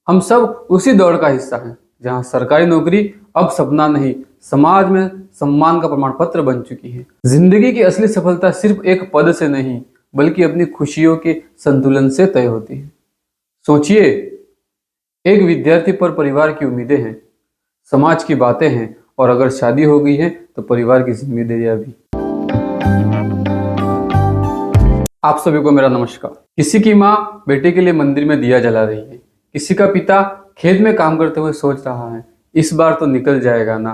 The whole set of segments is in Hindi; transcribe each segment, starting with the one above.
हम सब उसी दौड़ का हिस्सा हैं जहां सरकारी नौकरी अब सपना नहीं, समाज में सम्मान का प्रमाण पत्र बन चुकी है। जिंदगी की असली सफलता सिर्फ एक पद से नहीं, बल्कि अपनी खुशियों के संतुलन से तय होती है। सोचिए, एक विद्यार्थी पर परिवार की उम्मीदें हैं, समाज की बातें हैं, और अगर शादी हो गई है तो परिवार की जिम्मेदारियां भी। आप सभी को मेरा नमस्कार। किसी की माँ बेटे के लिए मंदिर में दिया जला रही है, किसी का पिता खेत में काम करते हुए सोच रहा है, इस बार तो निकल जाएगा ना।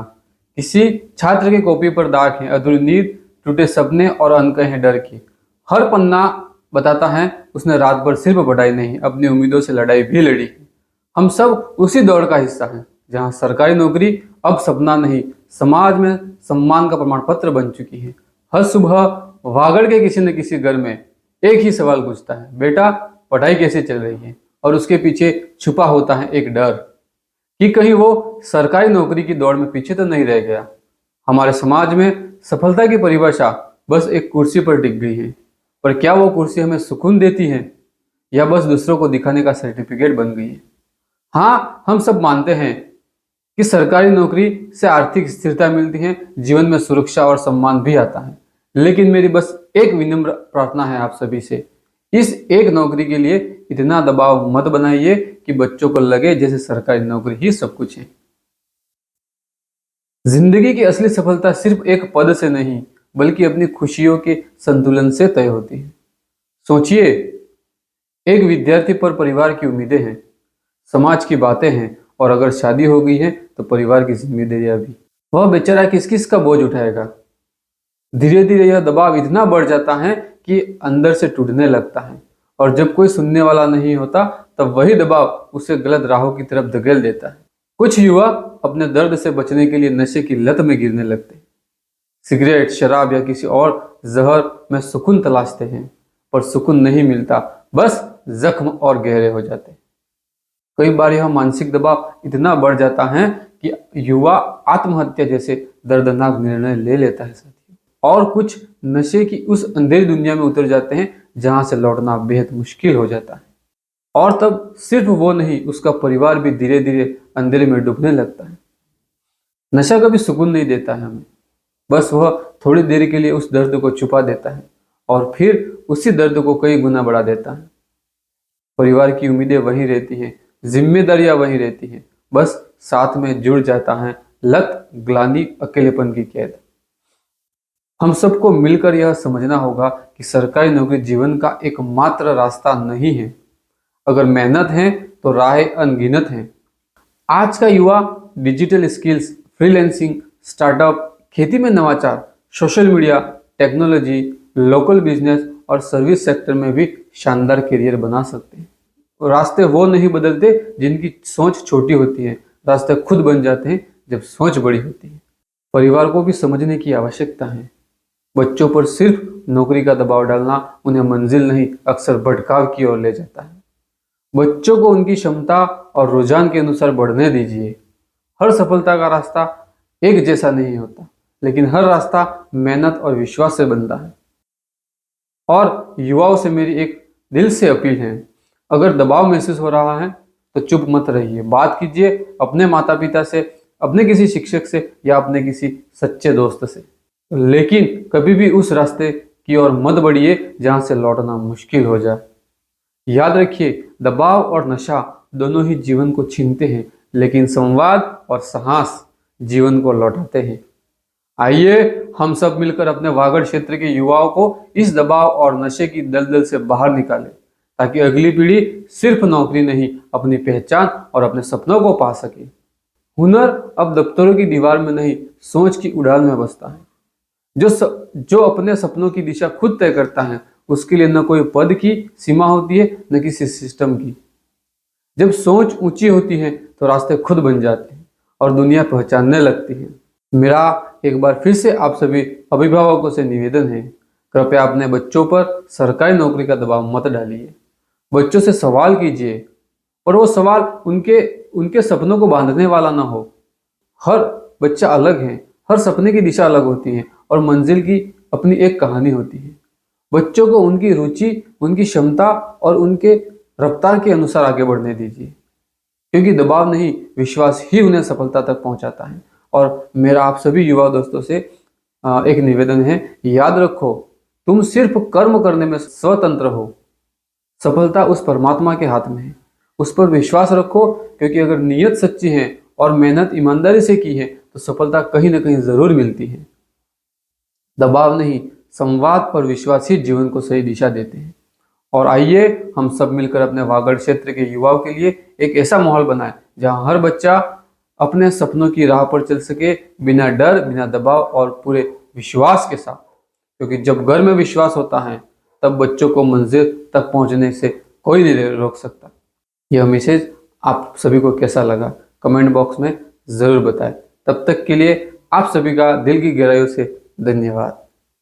किसी छात्र की कॉपी पर दाग है, अधूरी नींद, टूटे सपने और अंक हैं डर की। हर पन्ना बताता है उसने रात भर सिर्फ पढ़ाई नहीं, अपनी उम्मीदों से लड़ाई भी लड़ी है। हम सब उसी दौड़ का हिस्सा हैं जहां सरकारी नौकरी अब सपना नहीं, समाज में सम्मान का प्रमाण पत्र बन चुकी है। हर सुबह वागड़ के किसी न किसी घर में एक ही सवाल पूछता है, बेटा पढ़ाई कैसे चल रही है? और उसके पीछे छुपा होता है एक डर कि कहीं वो सरकारी नौकरी की दौड़ में पीछे तो नहीं रह गया। हमारे समाज में सफलता की परिभाषा बस एक कुर्सी पर टिक गई है, पर क्या वो कुर्सी हमें सुकून देती है या बस दूसरों को दिखाने का सर्टिफिकेट बन गई है? हाँ, हम सब मानते हैं कि सरकारी नौकरी से आर्थिक स्थिरता मिलती है, जीवन में सुरक्षा और सम्मान भी आता है। लेकिन मेरी बस एक विनम्र प्रार्थना है आप सभी से, इस एक नौकरी के लिए इतना दबाव मत बनाइए कि बच्चों को लगे जैसे सरकारी नौकरी ही सब कुछ है। जिंदगी की असली सफलता सिर्फ एक पद से नहीं, बल्कि अपनी खुशियों के संतुलन से तय होती है। सोचिए, एक विद्यार्थी पर परिवार की उम्मीदें हैं, समाज की बातें हैं, और अगर शादी हो गई है तो परिवार की जिम्मेदारियां भी। वह बेचारा किस किस का बोझ उठाएगा? धीरे धीरे यह दबाव इतना बढ़ जाता है कि अंदर से टूटने लगता है, और जब कोई सुनने वाला नहीं होता तब वही दबाव उसे गलत राहों की तरफ धकेल देता है। कुछ युवा अपने दर्द से बचने के लिए नशे की लत में गिरने लगते हैं, सिगरेट, शराब या किसी और जहर में सुकून तलाशते हैं, पर सुकून नहीं मिलता, बस जख्म और गहरे हो जाते हैं। कई बार यह मानसिक दबाव इतना बढ़ जाता है कि युवा आत्महत्या जैसे दर्दनाक निर्णय ले लेता है साथियों। और कुछ नशे की उस अंधेरी दुनिया में उतर जाते हैं जहां से लौटना बेहद मुश्किल हो जाता है। और तब सिर्फ वो नहीं, उसका परिवार भी धीरे धीरे अंधेरे में डूबने लगता है। नशा कभी सुकून नहीं देता है हमें, बस वह थोड़ी देर के लिए उस दर्द को छुपा देता है और फिर उसी दर्द को कई गुना बढ़ा देता है। परिवार की उम्मीदें वहीं रहती हैं, जिम्मेदारियां वहीं रहती हैं, बस साथ में जुड़ जाता है लत, ग्लानि, अकेलेपन की कैद। हम सबको मिलकर यह समझना होगा कि सरकारी नौकरी जीवन का एकमात्र रास्ता नहीं है। अगर मेहनत है तो राहें अनगिनत हैं। आज का युवा डिजिटल स्किल्स, फ्रीलैंसिंग, स्टार्टअप, खेती में नवाचार, social media, technology, local business और सर्विस सेक्टर में भी शानदार करियर बना सकते हैं। रास्ते वो नहीं बदलते जिनकी सोच छोटी होती है, रास्ते खुद बन जाते हैं जब सोच बड़ी होती है। परिवार को भी समझने की आवश्यकता है। बच्चों पर सिर्फ नौकरी का दबाव डालना उन्हें मंजिल नहीं, अक्सर भटकाव की ओर ले जाता है। बच्चों को उनकी क्षमता और रुझान के अनुसार बढ़ने दीजिए। हर सफलता का रास्ता एक जैसा नहीं होता, लेकिन हर रास्ता मेहनत और विश्वास से बनता है। और युवाओं से मेरी एक दिल से अपील है, अगर दबाव महसूस हो रहा है तो चुप मत रहिए, बात कीजिए अपने माता पिता से, अपने किसी शिक्षक से या अपने किसी सच्चे दोस्त से। लेकिन कभी भी उस रास्ते की ओर मत बढ़िए जहां से लौटना मुश्किल हो जाए। याद रखिए, दबाव और नशा दोनों ही जीवन को छीनते हैं, लेकिन संवाद और साहस जीवन को लौटाते हैं। आइए हम सब मिलकर अपने वागड़ क्षेत्र के युवाओं को इस दबाव और नशे की दलदल से बाहर निकालें, ताकि अगली पीढ़ी सिर्फ नौकरी नहीं, अपनी पहचान और अपने सपनों को पा सके। हुनर अब दफ्तरों की दीवार में नहीं, सोच की उड़ान में बसता है। जो अपने सपनों की दिशा खुद तय करता है, उसके लिए न कोई पद की सीमा होती है, न किसी सिस्टम की। जब सोच ऊंची होती है तो रास्ते खुद बन जाते हैं और दुनिया पहचानने लगती है। मेरा एक बार फिर से आप सभी अभिभावकों से निवेदन है, कृपया अपने बच्चों पर सरकारी नौकरी का दबाव मत डालिए। बच्चों से सवाल कीजिए, और वो सवाल उनके सपनों को बांधने वाला ना हो। हर बच्चा अलग है, हर सपने की दिशा अलग होती है और मंजिल की अपनी एक कहानी होती है। बच्चों को उनकी रुचि, उनकी क्षमता और उनके रफ्तार के अनुसार आगे बढ़ने दीजिए। क्योंकि दबाव नहीं, विश्वास ही उन्हें सफलता तक पहुंचाता है। और मेरा आप सभी युवा दोस्तों से एक निवेदन है, याद रखो तुम सिर्फ कर्म करने में स्वतंत्र हो, सफलता उस परमात्मा के हाथ में है। उस पर विश्वास रखो, क्योंकि अगर नीयत सच्ची है और मेहनत ईमानदारी से की है तो सफलता कहीं ना कहीं जरूर मिलती है। दबाव नहीं, संवाद और विश्वास ही जीवन को सही दिशा देते हैं। और आइए हम सब मिलकर अपने वागड़ क्षेत्र के युवाओं के लिए एक ऐसा माहौल बनाएं जहां हर बच्चा अपने सपनों की राह पर चल सके, बिना डर, बिना दबाव और पूरे विश्वास के साथ। क्योंकि जब घर में विश्वास होता है तब बच्चों को मंजिल तक पहुंचने से कोई नहीं रोक सकता। यह मैसेज आप सभी को कैसा लगा कमेंट बॉक्स में ज़रूर बताएं। तब तक के लिए आप सभी का दिल की गहराइयों से धन्यवाद।